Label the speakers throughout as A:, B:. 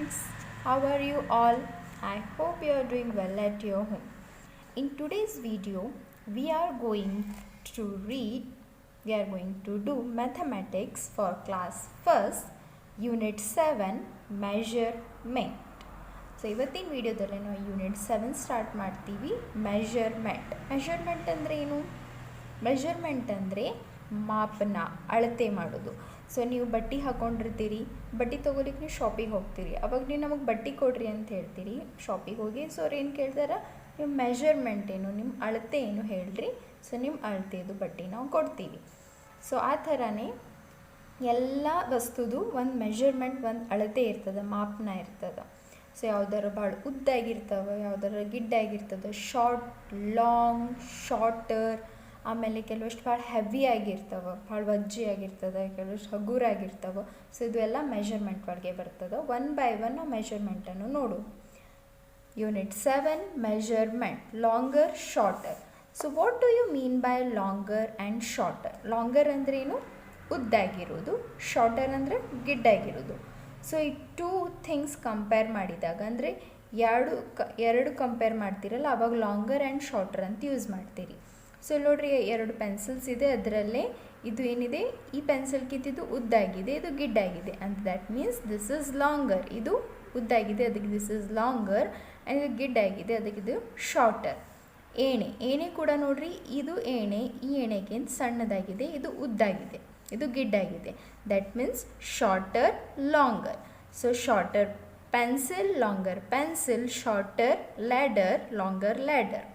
A: friends, how are you all? I hope you are doing well at your home. In today's video, we are going to do mathematics for class 1st, unit 7, measurement. So ಇವತ್ತಿನ ವಿಡಿಯೋದಲ್ಲಿ ನಾವು unit 7 start ಮಾಡ್ತೀವಿ. Measurement ಅಂದರೆ ಏನು? Measurement ಅಂದರೆ ಮಾಪನ, ಅಳತೆ ಮಾಡೋದು. ಸೊ ನೀವು ಬಟ್ಟೆ ಹಾಕ್ಕೊಂಡಿರ್ತೀರಿ, ಬಟ್ಟೆ ತೊಗೊಲಿಕ್ಕೆ ನೀವು ಶಾಪಿಗೆ ಹೋಗ್ತೀರಿ, ಅವಾಗ ನೀವು ನಮಗೆ ಬಟ್ಟೆ ಕೊಡ್ರಿ ಅಂತ ಹೇಳ್ತೀರಿ ಶಾಪಿಗೆ ಹೋಗಿ. ಸೊ ಅವ್ರು ಏನು ಕೇಳ್ತಾರೆ, ನಿಮ್ಮ ಮೆಷರ್ಮೆಂಟ್ ಏನು, ನಿಮ್ಮ ಅಳತೆ ಏನು ಹೇಳ್ರಿ. ಸೊ ನಿಮ್ಮ ಅಳತೆದು ಬಟ್ಟೆ ನಾವು ಕೊಡ್ತೀವಿ. ಸೊ ಆ ಥರನೇ ಎಲ್ಲ ವಸ್ತುದು ಒಂದು ಮೆಷರ್ಮೆಂಟ್, ಒಂದು ಅಳತೆ ಇರ್ತದೆ, ಮಾಪನ ಇರ್ತದೆ. ಸೊ ಯಾವ್ದಾರ ಭಾಳ ಉದ್ದಾಗಿರ್ತವೆ, ಯಾವ್ದಾರ ಗಿಡ್ಡಾಗಿರ್ತದೆ, ಶಾರ್ಟ್, ಲಾಂಗ್, ಶಾರ್ಟರ್. ಆಮೇಲೆ ಕೆಲವಷ್ಟು ಭಾಳ ಹೆವಿ ಆಗಿರ್ತವೆ, ಭಾಳ ವಜ್ಜಿ ಆಗಿರ್ತದೆ, ಕೆಲವಷ್ಟು ಹಗುರಾಗಿರ್ತವೆ. ಸೊ ಇದು ಎಲ್ಲ ಮೆಷರ್ಮೆಂಟ್ ಒಳಗೆ ಬರ್ತದೆ. ಒನ್ ಬೈ ಒನ್ ನಾವು ಮೆಷರ್ಮೆಂಟನ್ನು ನೋಡು. Unit 7 measurement, longer, shorter. So what do you mean by longer and shorter? Longer ಅಂದರೆ ಏನು? ಉದ್ದಾಗಿರೋದು. ಶಾರ್ಟರ್ ಅಂದರೆ ಗಿಡ್ಡಾಗಿರೋದು. ಸೊ ಈ ಟೂ ಥಿಂಗ್ಸ್ ಕಂಪೇರ್ ಮಾಡಿದಾಗ, ಅಂದರೆ ಎರಡು ಕಂಪೇರ್ ಮಾಡ್ತೀರಲ್ಲ, ಆವಾಗ ಲಾಂಗರ್ ಆ್ಯಂಡ್ ಶಾರ್ಟರ್ ಅಂತ ಯೂಸ್ ಮಾಡ್ತೀರಿ. ಸೊ ನೋಡ್ರಿ, ಎರಡು ಪೆನ್ಸಿಲ್ಸ್ ಇದೆ, ಅದರಲ್ಲೇ ಇದು ಏನಿದೆ, ಈ ಪೆನ್ಸಿಲ್ಗಿದ್ದು ಉದ್ದಾಗಿದೆ, ಇದು ಗಿಡ್ಡಾಗಿದೆ ಅಂತ. That means this is longer. ಇದು ಉದ್ದಾಗಿದೆ, ಅದಕ್ಕೆ ದಿಸ್ ಇಸ್ ಲಾಂಗರ್. ಆ್ಯಂಡ್ ಇದು ಗಿಡ್ಡಾಗಿದೆ, ಅದಕ್ಕೆ ಇದು ಶಾರ್ಟರ್. ಏಣೆ ಕೂಡ ನೋಡ್ರಿ, ಇದು ಎಣೆ ಈ ಎಣೆಗಿಂತ ಸಣ್ಣದಾಗಿದೆ, ಇದು ಉದ್ದಾಗಿದೆ, ಇದು ಗಿಡ್ಡಾಗಿದೆ. That means shorter, longer. So shorter pencil, longer pencil, shorter ladder, longer ladder.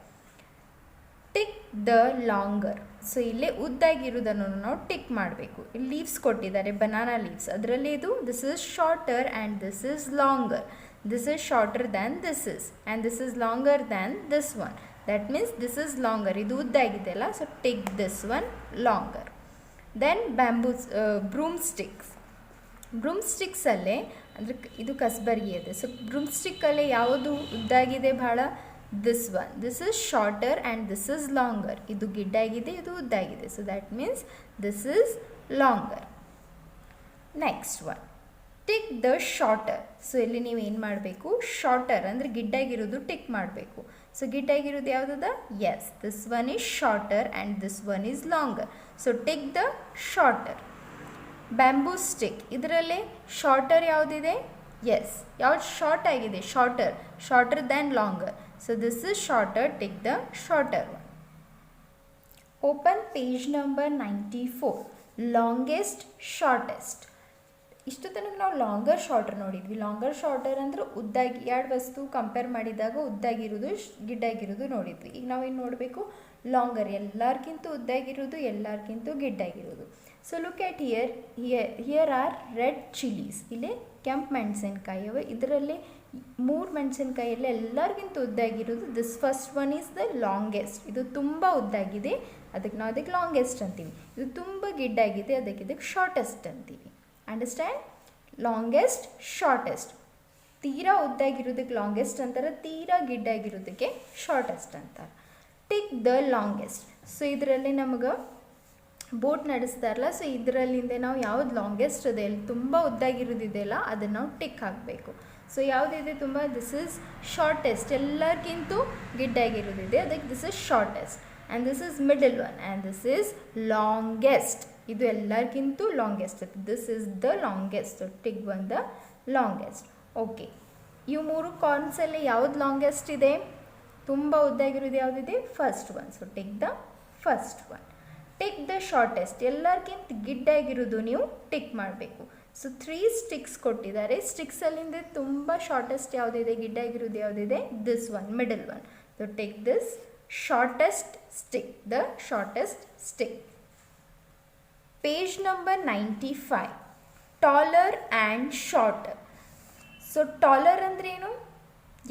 A: Tick the longer. So ಇಲ್ಲೇ ಉದ್ದಾಗಿರೋದನ್ನು ನಾವು ಟಿಕ್ ಮಾಡಬೇಕು. ಇಲ್ಲಿ ಲೀವ್ಸ್ ಕೊಟ್ಟಿದ್ದಾರೆ, ಬನಾನಾ ಲೀವ್ಸ್. ಅದರಲ್ಲಿ ಇದು this is shorter and this is longer. This is shorter than this is and this is longer than this one. That means this is longer, ಇದು ಉದ್ದಾಗಿದೆ ಅಲ್ಲ. So tick this one longer. Then ಬ್ರೂಮ್ಸ್ಟಿಕ್ಸಲ್ಲೇ ಅಂದರೆ ಇದು ಕಸ್ಬರ್ಗಿ ಇದೆ. So ಬ್ರೂಮ್ಸ್ಟಿಕ್ಕಲ್ಲೇ ಯಾವುದು ಉದ್ದಾಗಿದೆ ಭಾಳ? This one. This is shorter and this is longer. ಇದು ಗಿಡ್ಡಾಗಿದೆ, ಇದು ಉದ್ದಾಗಿದೆ. So that means this is longer. Next one, tick the shorter. So ಇಲ್ಲಿ ನೀವು ಏನು ಮಾಡಬೇಕು? ಶಾರ್ಟರ್ ಅಂದರೆ ಗಿಡ್ಡಾಗಿರೋದು ಟಿಕ್ ಮಾಡಬೇಕು. ಸೊ ಗಿಡ್ಡಾಗಿರೋದು ಯಾವುದದ? Yes, this one is shorter and this one is longer. So tick the shorter. Bamboo stick, ಇದರಲ್ಲಿ ಶಾರ್ಟರ್ ಯಾವುದಿದೆ? ಎಸ್, ಯಾವ್ದು ಶಾರ್ಟ್ ಆಗಿದೆ? Shorter than longer. So this is shorter, tick the shorter one. Open page number 94. Longest, shortest. ಇಷ್ಟು ತನಕ ನಾವು longer, shorter ನೋಡಿದ್ವಿ. Longer, shorter ಅಂದರೆ ಉದ್ದಾಗಿ, ಎರಡು ವಸ್ತು ಕಂಪೇರ್ ಮಾಡಿದಾಗ ಉದ್ದಾಗಿರೋದು, ಗಿಡ್ಡಾಗಿರೋದು ನೋಡಿದ್ವಿ. ಈಗ ನಾವೇನು ನೋಡಬೇಕು? ಲಾಂಗರ್, ಎಲ್ಲರಿಗಿಂತ ಉದ್ದಾಗಿರೋದು, ಎಲ್ಲರಿಗಿಂತ ಗಿಡ್ಡಾಗಿರೋದು. So look at here are red chillies. ಇಲ್ಲಿ ಕೆಂಪು ಮೆಣಸಿನ್ಕಾಯಿ ಅವ. ಇದರಲ್ಲಿ 3 ಮೆಣಸಿನ್ಕಾಯಲ್ಲಿ ಎಲ್ಲರಿಗಿಂತ ಉದ್ದಾಗಿರೋದು this first one is the longest. ಇದು ತುಂಬ ಉದ್ದಾಗಿದೆ, ಅದಕ್ಕೆ ನಾವು ಅದಕ್ಕೆ ಲಾಂಗೆಸ್ಟ್ ಅಂತೀವಿ. ಇದು ತುಂಬ ಗಿಡ್ಡಾಗಿದೆ, ಇದಕ್ಕೆ ಶಾರ್ಟೆಸ್ಟ್ ಅಂತೀವಿ. ಅಂಡರ್ಸ್ಟ್ಯಾಂಡ್? Longest, shortest. ತೀರಾ ಉದ್ದಾಗಿರೋದಕ್ಕೆ ಲಾಂಗೆಸ್ಟ್ ಅಂತಾರೆ, ತೀರಾ ಗಿಡ್ಡಾಗಿರೋದಕ್ಕೆ ಶಾರ್ಟೆಸ್ಟ್ ಅಂತಾರೆ. Tick the longest. ಸೊ ಇದರಲ್ಲಿ ನಮಗೆ ಬೋಟ್ ನಡೆಸ್ತಾರಲ್ಲ, ಸೊ ಇದರಲ್ಲಿಂದ ನಾವು ಯಾವ್ದು ಲಾಂಗೆಸ್ಟ್ ಇದೆ, ಅಲ್ಲಿ ತುಂಬ ಉದ್ದಾಗಿರೋದಿದೆಯಲ್ಲ, ಅದನ್ನು ನಾವು ಟಿಕ್ ಹಾಕಬೇಕು. ಸೊ ಯಾವುದಿದೆ ತುಂಬ? ದಿಸ್ ಇಸ್ ಶಾರ್ಟೆಸ್ಟ್, ಎಲ್ಲರಿಗಿಂತ ಗಿಡ್ಡಾಗಿರೋದಿದೆ, ಅದಕ್ಕೆ this is shortest. And this is middle one and this is longest. ಇದು ಎಲ್ಲರಿಗಿಂತ longest. This is the longest. Tick one the longest. Okay, ಇವು 3 ಕಾರ್ನ್ಸಲ್ಲಿ ಯಾವ್ದು ಲಾಂಗೆಸ್ಟ್ ಇದೆ? ತುಂಬ ಉದ್ದಾಗಿರೋದು ಯಾವುದಿದೆ? First one. So tick the first one. Tick the shortest, ಎಲ್ಲರಿಗಿಂತ ಗಿಡ್ಡಾಗಿರೋದು ನೀವು ಟಿಕ್ ಮಾಡಬೇಕು. ಸೊ 3 ಸ್ಟಿಕ್ಸ್ ಕೊಟ್ಟಿದ್ದಾರೆ. ಸ್ಟಿಕ್ಸಲ್ಲಿಂದ ತುಂಬ ಶಾರ್ಟೆಸ್ಟ್ ಯಾವುದಿದೆ, ಗಿಡ್ಡಾಗಿರೋದು ಯಾವುದಿದೆ? This one, middle one. So take this shortest stick, the shortest stick. Page number 95. Taller and shorter. So taller ಅಂದರೆ ಏನು?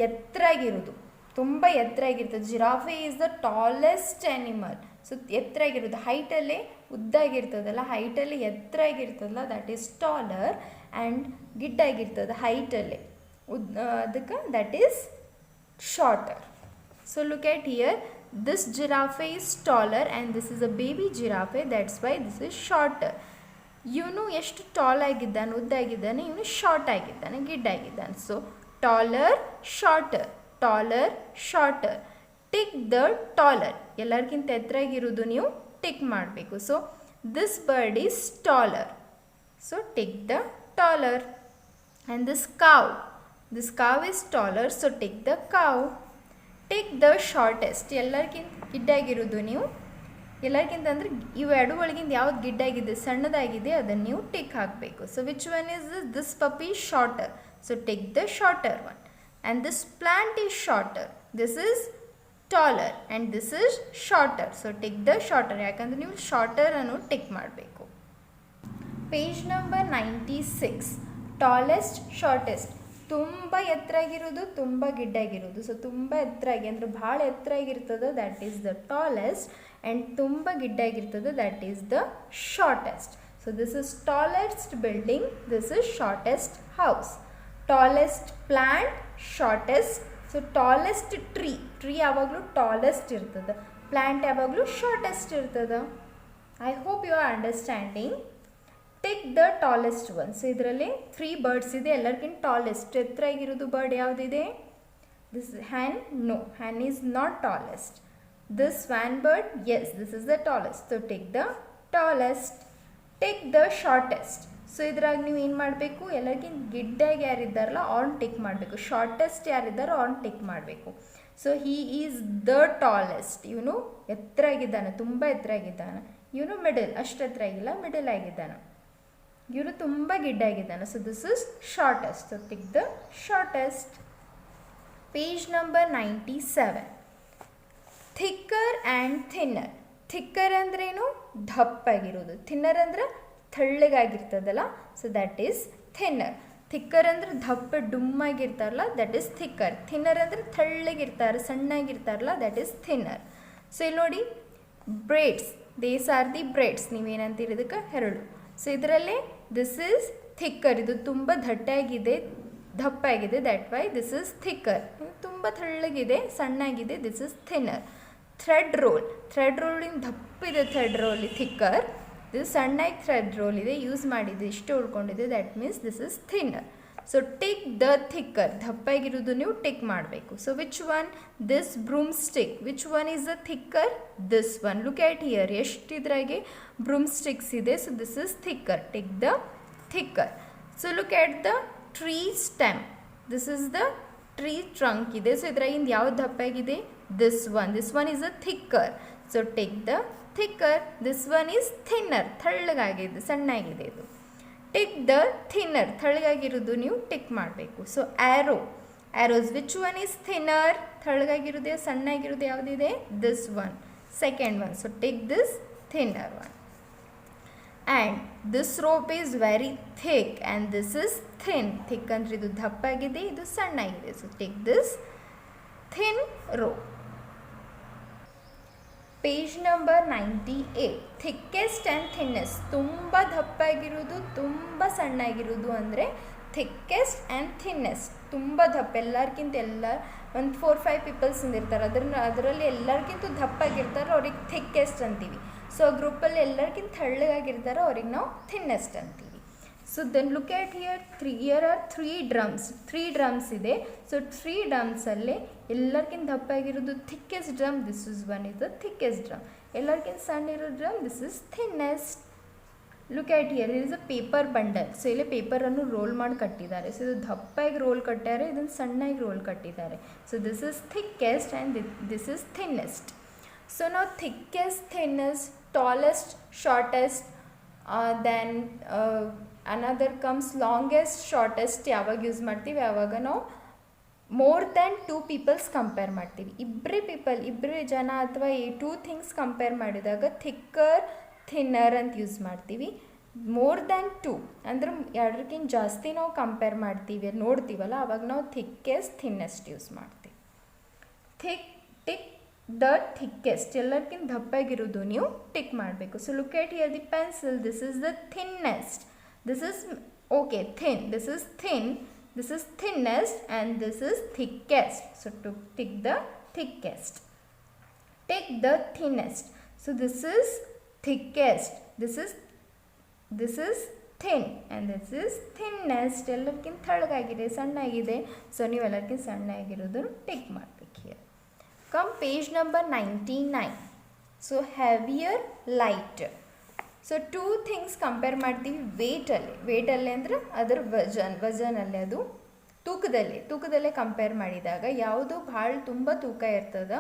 A: ಎತ್ತರಾಗಿರೋದು, ತುಂಬ ಎತ್ತರಾಗಿರ್ತದೆ. Giraffe is the tallest animal. So ಎತ್ತರಾಗಿರೋದು, ಹೈಟಲ್ಲೇ ಉದ್ದಾಗಿರ್ತದಲ್ಲ, ಹೈಟಲ್ಲಿ ಎತ್ತರಾಗಿರ್ತದಲ್ಲ, ದ್ಯಾಟ್ ಈಸ್ ಟಾಲರ್. ಆ್ಯಂಡ್ ಗಿಡ್ಡಾಗಿರ್ತದೆ ಹೈಟಲ್ಲೇ, ಅದಕ್ಕೆ that is shorter. So look at here, this giraffe is taller and this is a baby giraffe, that's why this is shorter. ಇವನು ಎಷ್ಟು ಟಾಲ್ ಆಗಿದ್ದಾನೆ, ಉದ್ದಾಗಿದ್ದಾನೆ, ಇವನು ಶಾರ್ಟ್ ಆಗಿದ್ದಾನೆ, ಗಿಡ್ಡಾಗಿದ್ದಾನೆ. So taller, shorter, taller, shorter. Tick the taller, ಎಲ್ಲರಿಗಿಂತ ಎತ್ತರಾಗಿರೋದು ನೀವು tick ಮಾಡಬೇಕು. So this bird is taller, so tick the taller. And this cow is taller, so tick the cow. Tick the shortest, ಎಲ್ಲರಿಗಿಂತ ಗಿಡ್ಡಾಗಿರೋದು ನೀವು, ಎಲ್ಲರಿಗಿಂತ ಅಂದರೆ ಇವು ಎರಡು ಒಳಗಿಂದ ಯಾವ್ದು ಗಿಡ್ಡಾಗಿದೆ, ಸಣ್ಣದಾಗಿದೆ, ಅದನ್ನು ನೀವು ಟಿಕ್ ಹಾಕಬೇಕು. So which one is this puppy shorter, so tick the shorter one. And this plant is shorter, this is taller, and this is shorter, so tick the shorter. ಯಾಕಂದರೆ ನೀವು ಶಾರ್ಟರ್ ಅನ್ನು ಟಿಕ್ ಮಾಡಬೇಕು. Page number 96, tallest, shortest. ತುಂಬ ಎತ್ತರಾಗಿರೋದು, ತುಂಬ ಗಿಡ್ಡಾಗಿರೋದು. ಸೊ ತುಂಬ ಎತ್ತರಾಗಿ ಅಂದರೆ ಭಾಳ ಎತ್ತರಾಗಿರ್ತದೆ, that is the tallest. And ತುಂಬ ಗಿಡ್ಡಾಗಿರ್ತದೆ, that is the shortest. So this is tallest building, this is shortest house. Tallest plant, shortest. So tallest tree ಯಾವಾಗಲೂ ಟಾಲೆಸ್ಟ್ ಇರ್ತದೆ, ಪ್ಲ್ಯಾಂಟ್ ಯಾವಾಗಲೂ ಶಾರ್ಟೆಸ್ಟ್ ಇರ್ತದೆ. I hope you are understanding. Tick the tallest one. So ಇದರಲ್ಲಿ 3 birds ಇದೆ, ಎಲ್ಲರಿಗಿಂತ tallest ಎತ್ತರಾಗಿರೋದು bird ಯಾವುದಿದೆ? This hen, no, hen is not tallest. This swan bird, yes, this is the tallest. So take the tallest. Take the shortest. So ಇದ್ರಾಗ ನೀವು ಏನು ಮಾಡಬೇಕು, ಎಲ್ಲರಿಗಿಂತ ಗಿಡ್ಡಾಗಿ ಯಾರಿದ್ದಾರಲ್ಲ ಅವ್ರನ್ನ ಟಿಕ್ ಮಾಡಬೇಕು, ಶಾರ್ಟೆಸ್ಟ್ ಯಾರಿದ್ದಾರೋ ಅವ್ರನ್ನ ಟಿಕ್ ಮಾಡಬೇಕು. So he is the tallest, ಇವನು ಎತ್ತರಾಗಿದ್ದಾನೆ, ತುಂಬ ಎತ್ತರಾಗಿದ್ದಾನೆ. ಇವನು ಮಿಡಲ್, ಅಷ್ಟು ಎತ್ತರಾಗಿಲ್ಲ, ಮಿಡಲ್ ಆಗಿದ್ದಾನೆ. ಇವನು ತುಂಬ ಗಿಡ್ಡಾಗಿದ್ದಾನೆ. So this is shortest, so tick the shortest. Page number 97, thicker and thinner. Thicker ಅಂದ್ರೇನು? ದಪ್ಪಾಗಿರೋದು. ಥಿನ್ನರ್ ಅಂದ್ರೆ ತೆಳ್ಳಗಾಗಿರ್ತದಲ್ಲ, so that is thinner. Thicker ಅಂದ್ರೆ ದಪ್ಪ ಡುಮ್ಮಾಗಿರ್ತಾರಲ್ಲ, ದ್ಯಾಟ್ ಈಸ್ ಥಿಕ್ಕರ್. ಥಿನ್ನರ್ ಅಂದರೆ ತೆಳ್ಳಗಿರ್ತಾರೆ, ಸಣ್ಣಾಗಿರ್ತಾರಲ್ಲ, ದ್ಯಾಟ್ ಈಸ್ ಥಿನ್ನರ್. ಸೊ ಇಲ್ಲಿ ನೋಡಿ, braids, these are the braids. ನೀವೇನಂತೀರಿ ಇದಕ್ಕೆ? ಹೆರಳು. ಸೊ ಇದರಲ್ಲಿ ದಿಸ್ ಈಸ್ ಥಿಕ್ಕರ್, ಇದು ತುಂಬ ದಟ್ಟಾಗಿದೆ, ದಪ್ಪಾಗಿದೆ, that why this is thicker. ತುಂಬ ತೆಳ್ಳಗಿದೆ, ಸಣ್ಣಾಗಿದೆ, this is thinner. Thread rolling ದಪ್ಪಿದೆ, ಥ್ರೆಡ್ ರೋಲ್ ಥಿಕ್ಕರ್. ಇದು ಸಣ್ಣಾಗಿ ಥ್ರೆಡ್ ರೋಲ್ ಇದೆ, ಯೂಸ್ ಮಾಡಿದೆ, ಇಷ್ಟು ಉಳ್ಕೊಂಡಿದೆ, that means this is thinner. So tick the thicker, ದಪ್ಪಾಗಿರೋದು ನೀವು ಟಿಕ್ ಮಾಡಬೇಕು. So which one? This broom stick. Which one is the thicker? This one. Look at here, ಎಷ್ಟು ಇದ್ರಾಗೆ ಬ್ರೂಮ್ ಸ್ಟಿಕ್ಸ್ ಇದೆ. So this is thicker, tick the thicker. So look at the tree stem, this is the tree trunk ಇದೆ. So ಇದ್ರಾಗಿಂದ ಯಾವ್ದು ದಪ್ಪಾಗಿದೆ? This one is a thicker, so take the thicker. This one is thinner, ತೆಳ್ಳಗಾಗಿದೆ, ಸಣ್ಣಾಗಿದೆ ಇದು. Tick the thinner, ತೆಳ್ಳಗಾಗಿರೋದು ನೀವು tick ಮಾಡಬೇಕು. So arrows, which one is thinner? ತೆಳ್ಳಗಾಗಿರೋದೇ, ಸಣ್ಣಾಗಿರೋದು ಯಾವುದಿದೆ? This one, second one. So take this thinner one. And this rope is very thick and this is thin. Thick ಅಂದರೆ ಇದು ದಪ್ಪಾಗಿದೆ, ಇದು ಸಣ್ಣಾಗಿದೆ. So take this thin rope. Page number 98, ಥಿಕ್ಕೆಸ್ಟ್ and thinnest. ತುಂಬ ದಪ್ಪಾಗಿರೋದು, ತುಂಬ ಸಣ್ಣಾಗಿರೋದು ಅಂದರೆ ಥಿಕ್ಕೆಸ್ಟ್ ಆ್ಯಂಡ್ ಥಿನ್ನೆಸ್ಟ್. ತುಂಬ ದಪ್ಪ, ಎಲ್ಲರಿಗಿಂತ ಒಂದು 4-5 ಪೀಪಲ್ಸ್ ಇರ್ತಾರೆ, ಅದರಲ್ಲಿ ಎಲ್ಲರಿಗಿಂತ ದಪ್ಪಾಗಿರ್ತಾರೆ, ಅವ್ರಿಗೆ ಥಿಕ್ಕೆಸ್ಟ್ ಅಂತೀವಿ. ಸೊ ಗ್ರೂಪಲ್ಲಿ ಎಲ್ಲರಿಗಿಂತ ತೆಳ್ಳಗಾಗಿರ್ತಾರೋ ಅವ್ರಿಗೆ ನಾವು ಥಿನ್ನೆಸ್ಟ್ ಅಂತೀವಿ. So then look at here, here are 3 drums. 3 drums ಇದೆ. ಸೊ 3 ಡ್ರಮ್ಸಲ್ಲಿ ಎಲ್ಲರಿಗಿಂತ ದಪ್ಪಾಗಿರೋದು thickest drum, this is one is the thickest drum. ಎಲ್ಲರಿಗಿಂತ ಸಣ್ಣ ಇರೋ drum, this is thinnest. Look at here, is a paper bundle. So ಇಲ್ಲಿ ಪೇಪರನ್ನು roll ಮಾಡಿ ಕಟ್ಟಿದ್ದಾರೆ. ಸೊ ಇದು ದಪ್ಪಾಗಿ ರೋಲ್ ಕಟ್ಟಾರೆ, ಇದನ್ನು ಸಣ್ಣಾಗಿ ರೋಲ್ ಕಟ್ಟಿದ್ದಾರೆ. So this is thickest and this is thinnest. So ನಾವು thickest, thinnest, tallest, shortest, then another comes longest, shortest ಯಾವಾಗ ಯೂಸ್ ಮಾಡ್ತೀವಿ? ಯಾವಾಗ ನಾವು ಮೋರ್ ದ್ಯಾನ್ 2 ಪೀಪಲ್ಸ್ ಕಂಪೇರ್ ಮಾಡ್ತೀವಿ. ಇಬ್ಬರೇ ಜನ ಅಥವಾ 2 ಥಿಂಗ್ಸ್ ಕಂಪೇರ್ ಮಾಡಿದಾಗ ಥಿಕ್ಕರ್, ಥಿನ್ನರ್ ಅಂತ ಯೂಸ್ ಮಾಡ್ತೀವಿ. ಮೋರ್ ದ್ಯಾನ್ 2 ಅಂದ್ರೆ ಎರಡಕ್ಕಿಂತ ಜಾಸ್ತಿ ನಾವು ಕಂಪೇರ್ ಮಾಡ್ತೀವಿ, ನೋಡ್ತೀವಲ್ಲ, ಅವಾಗ ನಾವು ಥಿಕ್ಕೆಸ್ಟ್, ಥಿನ್ನೆಸ್ಟ್ ಯೂಸ್ ಮಾಡ್ತೀವಿ. ಟಿಕ್ ದ ಥಿಕ್ಕೆಸ್ಟ್, ಎಲ್ಲರಿಗಿಂತ ದಪ್ಪಾಗಿರೋದು ನೀವು ಟಿಕ್ ಮಾಡಬೇಕು. So look at here the pencil, this is the thinnest. This is okay, thin. This is thin. This is thinnest and this is thickest. So to tick the thickest. Take the thinnest. So this is thickest. This is this is thin and this is thinnest, ಎಲ್ಲರಿಗಿಂತ ತೆಳ್ಳಗಾಗಿದೆ, ಸಣ್ಣಾಗಿದೆ. So ನೀವು ಎಲ್ಲರಿಗಿಂತ ಸಣ್ಣ ಆಗಿರೋದನ್ನು tick ಮಾಡಬೇಕು here. Come page number 99. So heavier, lighter. So two things compare ಮಾಡ್ತೀವಿ ವೇಟಲ್ಲಿ ಅಂದರೆ ಅದರ ವಜನಲ್ಲಿ, ಅದು ತೂಕದಲ್ಲೇ compare ಮಾಡಿದಾಗ ಯಾವುದು ಭಾಳ ತುಂಬ ತೂಕ ಇರ್ತದ,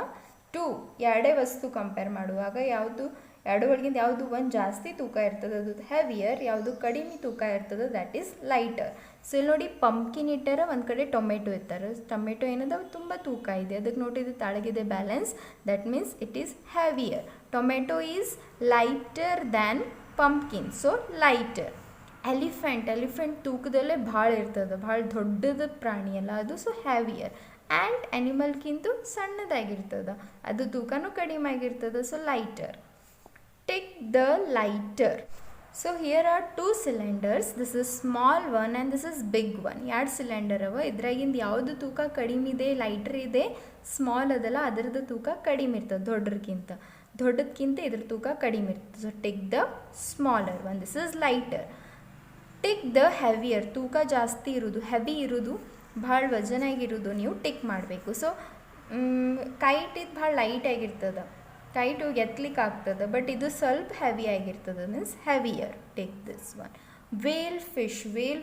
A: ಎರಡೇ ವಸ್ತು ಕಂಪೇರ್ ಮಾಡುವಾಗ ಯಾವುದು ಎರಡು ಒಳಗಿಂದ ಯಾವುದು ಒಂದು ಜಾಸ್ತಿ ತೂಕ ಇರ್ತದೆ ಅದು ಹೆವಿಯರ್, ಯಾವುದು ಕಡಿಮೆ ತೂಕ ಇರ್ತದೆ ದ್ಯಾಟ್ ಈಸ್ ಲೈಟರ್. ಸೊ ಇಲ್ಲಿ ನೋಡಿ ಪಂಪ್ಕಿನ್ ಇಟ್ಟಾರ, ಒಂದು ಕಡೆ ಟೊಮೆಟೊ ಇರ್ತಾರೆ. ಟೊಮೆಟೊ ಏನದ ತುಂಬ ತೂಕ ಇದೆ, ಅದಕ್ಕೆ ನೋಡಿದ್ರೆ ತಾಳಗಿದೆ balance, that means it is heavier. Tomato is lighter than pumpkin, so lighter. Elephant ತೂಕದಲ್ಲೇ ಭಾಳ ಇರ್ತದೆ, ಭಾಳ ದೊಡ್ಡದ ಪ್ರಾಣಿ ಅಲ್ಲ ಅದು, ಸೊ ಹೆವಿಯರ್. ಆ್ಯಂಡ್ ಅನಿಮಲ್ಗಿಂತ ಸಣ್ಣದಾಗಿರ್ತದೆ, ಅದು ತೂಕನೂ ಕಡಿಮೆ ಆಗಿರ್ತದೆ, so lighter. Take the lighter. So here are two cylinders. This is small one and this is big one. ಎರಡು ಸಿಲಿಂಡರ್ ಅವ, ಇದ್ರಾಗಿಂದ ಯಾವುದು ತೂಕ ಕಡಿಮೆ ಇದೆ, ಲೈಟರ್ ಇದೆ. ಸ್ಮಾಲ್ ಅದಲ್ಲ, ಅದರದ್ದು ತೂಕ ಕಡಿಮೆ ಇರ್ತದೆ ದೊಡ್ಡದಕ್ಕಿಂತ ಇದ್ರ ತೂಕ ಕಡಿಮೆ ಇರ್ತದೆ. So take the smaller one, this is lighter. Take the heavier, ತೂಕ ಜಾಸ್ತಿ ಇರೋದು, ಹೆವಿ ಇರೋದು, ಭಾಳ ವಜನಾಗಿರೋದು ನೀವು ಟಿಕ್ ಮಾಡಬೇಕು. ಸೊ ಕೈಟ್ ಇದು ಭಾಳ ಲೈಟ್ ಆಗಿರ್ತದೆ, ಕೈಟ್ ಹೋಗಿ ಎತ್ತಲಿಕ್ಕೆ ಆಗ್ತದೆ, ಬಟ್ ಇದು ಸ್ವಲ್ಪ ಹೆವಿ ಆಗಿರ್ತದೆ, means heavier. Take this one. Whale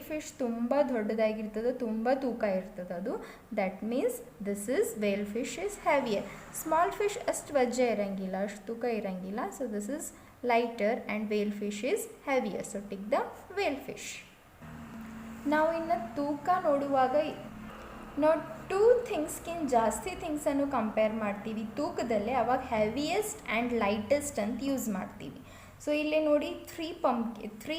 A: fish ತುಂಬ ದೊಡ್ಡದಾಗಿರ್ತದೆ, ತುಂಬ ತೂಕ ಇರ್ತದೆ ಅದು, that means this is whale fish is heavier. Small fish ಅಷ್ಟು ವಜ್ಜ ಇರಂಗಿಲ್ಲ, ಅಷ್ಟು ತೂಕ ಇರಂಗಿಲ್ಲ, so this is lighter and whale fish is heavier. So take the whale fish. ನಾವು ಇನ್ನು ತೂಕ ನೋಡುವಾಗ ನಾವು ಟೂ ಥಿಂಗ್ಸ್ಗಿಂತ ಜಾಸ್ತಿ ಥಿಂಗ್ಸನ್ನು ಕಂಪೇರ್ ಮಾಡ್ತೀವಿ ತೂಕದಲ್ಲೇ, ಅವಾಗ ಹೆವಿಯೆಸ್ಟ್ ಆ್ಯಂಡ್ ಲೈಟೆಸ್ಟ್ ಅಂತ ಯೂಸ್ ಮಾಡ್ತೀವಿ. ಸೊ ಇಲ್ಲಿ ನೋಡಿ 3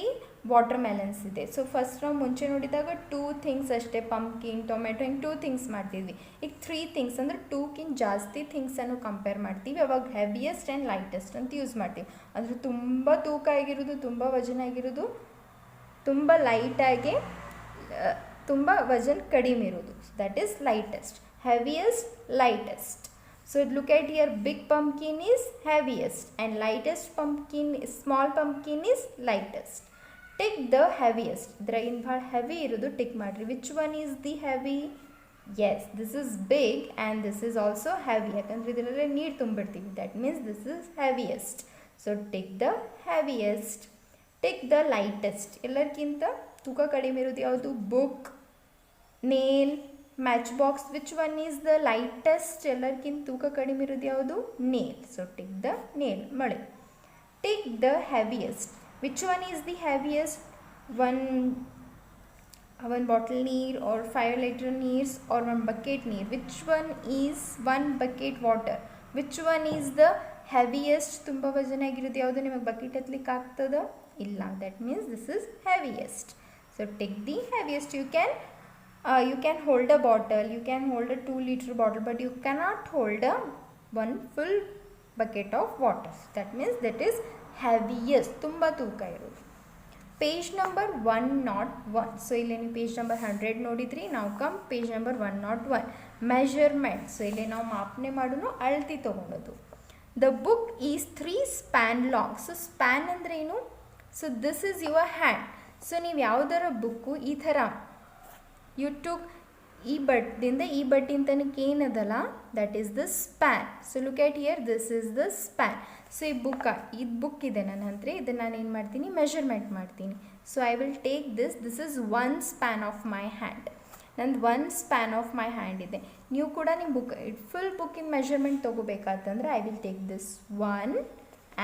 A: ವಾಟರ್ ಮೆಲನ್ಸ್ ಇದೆ. ಸೊ ಫಸ್ಟ್ ನಾವು ಮುಂಚೆ ನೋಡಿದಾಗ 2 ಥಿಂಗ್ಸ್ ಅಷ್ಟೇ, ಪಂಪ್ಕಿನ್, ಟೊಮೆಟೊ, ಹಿಂಗೆ 2 ಥಿಂಗ್ಸ್ ಮಾಡ್ತಿದ್ವಿ. ಈಗ 3 ಥಿಂಗ್ಸ್ ಅಂದರೆ 2ಕ್ಕಿಂತ ಜಾಸ್ತಿ ಥಿಂಗ್ಸನ್ನು ಕಂಪೇರ್ ಮಾಡ್ತೀವಿ, ಅವಾಗ ಹೆವಿಯೆಸ್ಟ್ ಆ್ಯಂಡ್ ಲೈಟೆಸ್ಟ್ ಅಂತ ಯೂಸ್ ಮಾಡ್ತೀವಿ. ಅಂದರೆ ತುಂಬ ತೂಕ ಆಗಿರೋದು, ತುಂಬ ವಜನ ಆಗಿರೋದು, ತುಂಬ ಲೈಟಾಗಿ ತುಂಬ ವಜನ್ ಕಡಿಮೆ ಇರೋದು, that is lightest. Heaviest, lightest. So look at here, big pumpkin is heaviest and lightest pumpkin, small pumpkin is lightest. Take the heaviest. ಇದ್ರಾಗಿನ ಭಾಳ ಹೆವಿ ಇರೋದು ಟಿಕ್ ಮಾಡಿರಿ. Which one is the heavy? Yes, this is big and this is also heavy, ಯಾಕಂದರೆ ಇದರಲ್ಲೇ ನೀರು ತುಂಬಿಡ್ತೀವಿ, that means this is heaviest. So take the heaviest. Take the lightest. ಎಲ್ಲರಿಗಿಂತ ತೂಕ ಕಡಿಮೆ ಇರೋದು ಯಾವುದು? Book, nail, match box. Which one is the lightest? ಎಲ್ಲರಿಗಿಂತ ತೂಕ ಕಡಿಮೆ ಇರೋದು ಯಾವುದು? Nail. So take the nail, ಮಳೆ. Take the heaviest. Which one is the heaviest? one bottle ನೀರು or 5 liter ನೀರ್ಸ್ or 1 bucket ನೀರು. Which one is 1 bucket water? Which one is the heaviest? ತುಂಬ ವಜನ ಆಗಿರೋದು ಯಾವುದು? ನಿಮಗೆ ಬಕೆಟ್ ಎತ್ತಲಿಕ್ಕೆ ಆಗ್ತದ? ಇಲ್ಲ, that means this is heaviest. So take the heaviest. You can hold a bottle, you can hold a 2 liter bottle, but you cannot hold a 1 full bucket of water. That means that is heaviest, tumba ತೂಕ ಇರೋದು. Page number 101. So ಇಲ್ಲಿ ನೀವು page number 100 ನೋಡಿದ್ರಿ, ನಾವು come page number 101. Measurement. So ಇಲ್ಲಿ ನಾವು ಮಾಪನೆ ಮಾಡೋನು, ಅಳತಿ ತೊಗೊಳೋದು. The book is 3 span long. So span ಅಂದರೆ ಏನು? So this is your hand. So ನೀವು ಯಾವುದರ ಬುಕ್ಕು ಈ ಥರ ಯು ಟುಕ್ ಈ ಬಟ್ದಿಂದ ಈ ಬಟ್ಟಿನ ತನಕ ಏನದಲ್ಲ, that is the span. So look at here, this is the span. So ಇದು ಬುಕ್ ಇದೆ ನನ್ನ ಹತ್ರ, ಇದನ್ನು ನಾನು ಏನು ಮಾಡ್ತೀನಿ? ಮೆಷರ್ಮೆಂಟ್ ಮಾಡ್ತೀನಿ. So I will take this is 1 span of my hand. ನಂದು 1 span ಆಫ್ ಮೈ ಹ್ಯಾಂಡ್ ಇದೆ. ನೀವು ಕೂಡ ನಿಮ್ಮ ಫುಲ್ ಬುಕ್ಕಿನ ಮೆಷರ್ಮೆಂಟ್ ತೊಗೋಬೇಕಾತಂದ್ರೆ I will take this 1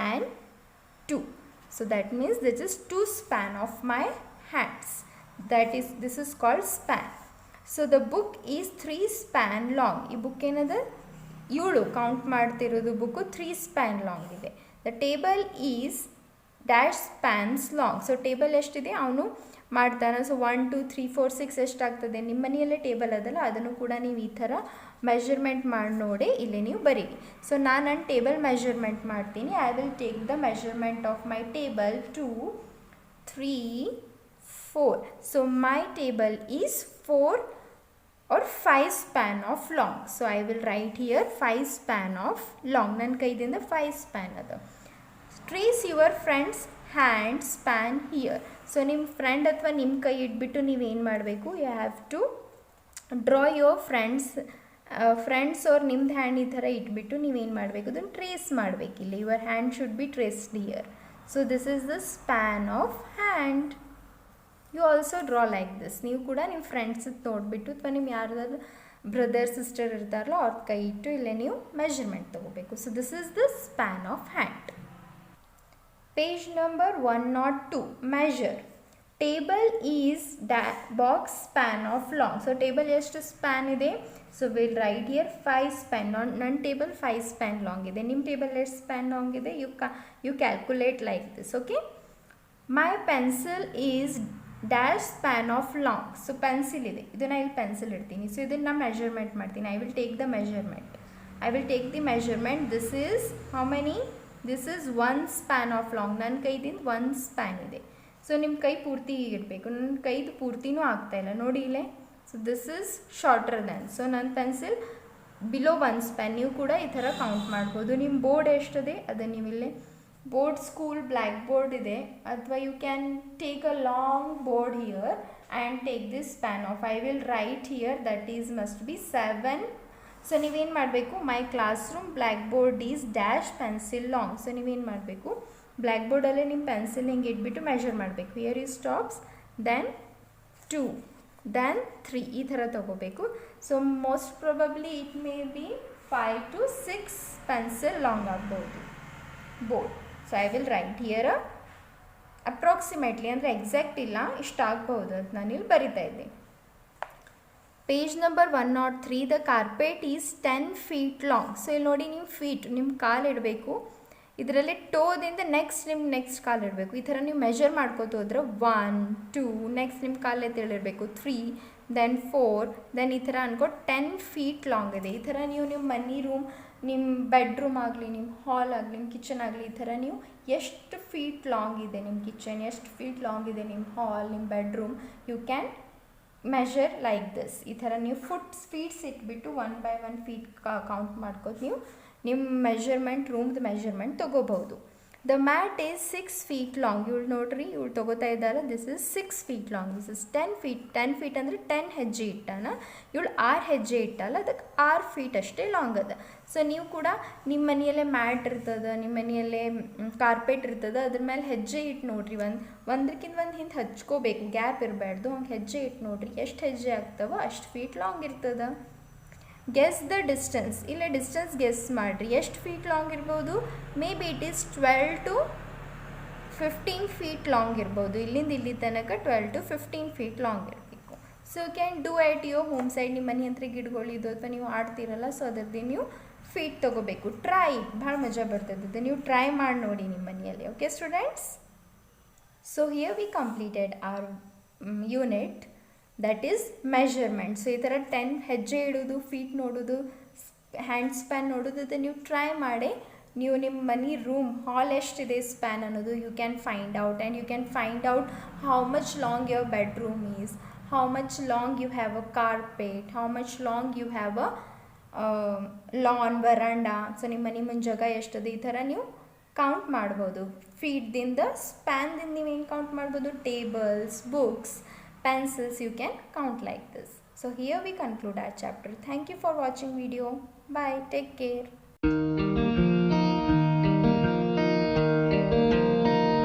A: and 2. So that means this is 2 span of my hands. This is called span. So the book is 3 span long. ಈ book ಏನದ? 7 count ಮಾಡ್ತಿರೋದು book 3 span long ಇದೆ. The table is dash spans long. So table ಎಷ್ಟಿದೆ ಅವನು ಮಾಡ್ತಾನೆ. So 1 2 3 4 6 ಎಷ್ಟಾಗ್ತದೆ? ನಿಮ್ಮ ಮನೆಯಲ್ಲೇ ಟೇಬಲ್ ಅದಲ್ಲ, ಅದನ್ನು ಕೂಡ ನೀವು ಈ ಥರ ಮೆಷರ್ಮೆಂಟ್ ಮಾಡಿ ನೋಡಿ ಇಲ್ಲಿ ನೀವು ಬರೀರಿ. ಸೊ ನಾನು ನನ್ನ ಟೇಬಲ್ ಮೆಷರ್ಮೆಂಟ್ ಮಾಡ್ತೀನಿ. I will take the measurement of my table 2 3 4. So my table is 4 or 5 span of long. So I will write here 5 span of long. ನನ್ನ ಕೈದಿಂದ 5 span ಅದ. Trace your friend's hand span here. So ನಿಮ್ಮ friend ಅಥವಾ ನಿಮ್ಮ ಕೈ ಇಟ್ಬಿಟ್ಟು ನೀವೇನು ಮಾಡಬೇಕು, you have to draw your friends ಅವ್ರು ನಿಮ್ದು ಹ್ಯಾಂಡ್ ಈ ಥರ ಇಟ್ಬಿಟ್ಟು ನೀವೇನು ಮಾಡಬೇಕು, ಅದನ್ನು ಟ್ರೇಸ್ ಮಾಡಬೇಕಿಲ್ಲ. Your hand should be traced here. So this is the span of hand. You also draw like this. ನೀವು ಕೂಡ ನಿಮ್ಮ ಫ್ರೆಂಡ್ಸ್ ನೋಡಿಬಿಟ್ಟು ಅಥವಾ ನಿಮ್ಮ ಯಾರ್ದಾದ್ರು ಬ್ರದರ್ ಸಿಸ್ಟರ್ ಇರ್ತಾರಲ್ಲ ಅವ್ರ ಕೈ ಇಟ್ಟು ಇಲ್ಲೇ ನೀವು ಮೆಜರ್ಮೆಂಟ್ ತೊಗೋಬೇಕು. So this is the span of hand. Page number 102 measure. Table is box span of long. So table ಎಷ್ಟು ಸ್ಪ್ಯಾನ್ ಇದೆ, so will write here 5 span. ನನ್ನ ಟೇಬಲ್ 5 ಸ್ಪ್ಯಾನ್ ಲಾಂಗ್ ಇದೆ. ನಿಮ್ಮ ಟೇಬಲ್ ಎಷ್ಟು ಸ್ಪ್ಯಾನ್ ಲಾಂಗ್ ಇದೆ, you calculate like this. Okay, my pencil is dash span of long. So pencil ಇದೆ, ಇದನ್ನು ಇಲ್ಲಿ ಪೆನ್ಸಿಲ್ ಇಡ್ತೀನಿ. ಸೊ ಇದನ್ನು ನಾನು ಮೆಜರ್ಮೆಂಟ್ ಮಾಡ್ತೀನಿ. I will take the measurement. This is how many, this is 1 span of long. ನನ್ನ ಕೈದಿಂದ 1 span ಇದೆ. So ನಿಮ್ಮ ಕೈ ಪೂರ್ತಿ ಇಡಬೇಕು. ನನ್ನ ಕೈದು ಪೂರ್ತಿನೂ ಆಗ್ತಾಯಿಲ್ಲ ನೋಡಿ ಇಲ್ಲೇ. So this is shorter than. So ನನ್ನ ಪೆನ್ಸಿಲ್ ಬಿಲೋ 1 ಸ್ಪ್ಯಾನ್. ನೀವು ಕೂಡ ಈ ಥರ ಕೌಂಟ್ ಮಾಡ್ಬೋದು. ನಿಮ್ಮ ಬೋರ್ಡ್ ಎಷ್ಟಿದೆ ಅದನ್ನು ನೀವು ಇಲ್ಲೇ, ಬೋರ್ಡ್ ಸ್ಕೂಲ್ ಬ್ಲ್ಯಾಕ್ ಬೋರ್ಡ್ ಇದೆ, ಅಥವಾ you can take a long board here and take this span of. I will write here that is must be 7. So ನೀವೇನು ಮಾಡಬೇಕು, my class room black board is dash pencil long. So ನೀವೇನು ಮಾಡಬೇಕು, black ಬೋರ್ಡಲ್ಲೇ ನಿಮ್ಮ pencil ಹಿಂಗೆ ಇಟ್ಬಿಟ್ಟು measure ಮಾಡಬೇಕು. Here ಈ stops, then 2, then 3 ಈ ಥರ ತೊಗೋಬೇಕು. So most probably it may be 5 to 6 pencil long ಆಗ್ಬೋದು board. So I will write here approximately, ಅಂದರೆ ಎಕ್ಸಾಕ್ಟ್ ಇಲ್ಲ, ಇಷ್ಟ ಆಗ್ಬೋದು ಅಂತ ನಾನಿಲ್ಲಿ ಬರಿತಾ ಇದ್ದೀನಿ. Page number 103 the carpet is 10 feet long. So ಇಲ್ಲಿ ನೋಡಿ, ನೀವು ಫೀಟ್ ನಿಮ್ಮ ಕಾಲು ಇಡಬೇಕು. ಇದರಲ್ಲಿ ಟೋದಿಂದ ನೆಕ್ಸ್ಟ್ ಕಾಲು ಇಡಬೇಕು. ಈ ಥರ ನೀವು ಮೆಷರ್ ಮಾಡ್ಕೋತ ಹೋದ್ರೆ 1, 2, ನೆಕ್ಸ್ಟ್ ನಿಮ್ಮ ಕಾಲು ಎತ್ತಿಳಿರಬೇಕು 3, ದೆನ್ 4, ದೆನ್ ಈ ಥರ ಅನ್ಕೊಂಡು 10 feet ಲಾಂಗ್ ಇದೆ. ಈ ಥರ ನೀವು ನಿಮ್ಮ ಮನಿ ರೂಮ್, ನಿಮ್ಮ ಬೆಡ್ರೂಮ್ ಆಗಲಿ, ನಿಮ್ಮ ಹಾಲ್ ಆಗಲಿ, ನಿಮ್ಮ ಕಿಚನ್ ಆಗಲಿ, ಈ ಥರ ನೀವು ಎಷ್ಟು ಫೀಟ್ ಲಾಂಗ್ ಇದೆ ನಿಮ್ಮ ಕಿಚನ್, ಎಷ್ಟು ಫೀಟ್ ಲಾಂಗ್ ಇದೆ ನಿಮ್ಮ ಹಾಲ್, ನಿಮ್ಮ bedroom, you can measure like this. ಈ ಥರ ನೀವು ಫೀಟ್ಸ್ ಇಟ್ಬಿಟ್ಟು 1 by 1 feet ಕೌಂಟ್ ಮಾಡ್ಕೋದು ನೀವು ನಿಮ್ಮ ಮೆಷರ್ಮೆಂಟ್, ರೂಮ್ದು ಮೆಷರ್ಮೆಂಟ್ ತೊಗೋಬಹುದು. The mat is 6 feet long. ಇವಳು ನೋಡ್ರಿ, ಇವಳು ತೊಗೋತಾ ಇದ್ದಾರೆ. This is 6 feet long. This is 10 feet. 10 feet ಅಂದರೆ 10 ಹೆಜ್ಜೆ ಇಟ್ಟಾನ. ಇವಳು 6 ಹೆಜ್ಜೆ ಇಟ್ಟಲ್ಲ, ಅದಕ್ಕೆ 6 feet ಅಷ್ಟೇ ಲಾಂಗ್ ಅದ. ಸೊ ನೀವು ಕೂಡ ನಿಮ್ಮ ಮನೆಯಲ್ಲೇ ಮ್ಯಾಟ್ ಇರ್ತದೆ, ನಿಮ್ಮ ಮನೆಯಲ್ಲೇ ಕಾರ್ಪೆಟ್ ಇರ್ತದೆ, ಅದ್ರ ಮೇಲೆ ಹೆಜ್ಜೆ ಇಟ್ಟು ನೋಡ್ರಿ. ಒಂದಕ್ಕಿಂತ ಒಂದು ಹಿಂದೆ ಹಚ್ಕೋಬೇಕು, ಗ್ಯಾಪ್ ಇರಬಾರ್ದು. ಹಂಗೆ ಹೆಜ್ಜೆ ಇಟ್ಟು ನೋಡ್ರಿ, ಎಷ್ಟು ಹೆಜ್ಜೆ ಆಗ್ತವೋ ಅಷ್ಟು ಫೀಟ್ ಲಾಂಗ್ ಇರ್ತದೆ. Guess the distance. ಇಲ್ಲೇ ಡಿಸ್ಟೆನ್ಸ್ ಗೆಸ್ ಮಾಡಿರಿ, ಎಷ್ಟು ಫೀಟ್ ಲಾಂಗ್ ಇರ್ಬೋದು. Maybe it is 12 to 15 feet long ಇರ್ಬೋದು. ಇಲ್ಲಿಂದ ಇಲ್ಲಿ ತನಕ 12 to 15 feet ಲಾಂಗ್ ಇರಬೇಕು. So you can do at your home side. ನಿಮ್ಮ ಮನೆ ಹತ್ರ ಗಿಡಗಳಿದ್ದು ಅಥವಾ ನೀವು ಆಡ್ತಿರಲ್ಲ, ಸೊ ಅದರದ್ದು ನೀವು ಫೀಟ್ ತೊಗೋಬೇಕು. ಟ್ರೈ, ಭಾಳ ಮಜಾ ಬರ್ತದೆ. ನೀವು ಟ್ರೈ ಮಾಡಿ ನೋಡಿ ನಿಮ್ಮ ಮನೆಯಲ್ಲಿ. Okay students, so here we completed our unit, that is measurement. So ಈ ಥರ 10 ಹೆಜ್ಜೆ ಇಡೋದು, ಫೀಟ್ ನೋಡೋದು, ಹ್ಯಾಂಡ್ ಸ್ಪ್ಯಾನ್ ನೋಡೋದು, ಅದನ್ನು ನೀವು ಟ್ರೈ ಮಾಡಿ ನೀವು ನಿಮ್ಮ ಮನಿ ರೂಮ್ ಹಾಲ್ ಎಷ್ಟಿದೆ ಸ್ಪ್ಯಾನ್ ಅನ್ನೋದು you can find out. And you can find out how much long your bedroom is, how much long you have a carpet, how much long you have a lawn, veranda. So ನಿಮ್ಮ ಮನೆ ಮುಂದೆ ಜಾಗ ಎಷ್ಟದೆ, ಈ ಥರ ನೀವು count ಮಾಡ್ಬೋದು. ಫೀಟ್ದಿಂದ, ಸ್ಪ್ಯಾನ್ದಿಂದ ನೀವೇನು count ಮಾಡ್ಬೋದು, tables, books, pencils, you can count like this. So here we conclude our chapter. Thank you for watching video. Bye. Take care.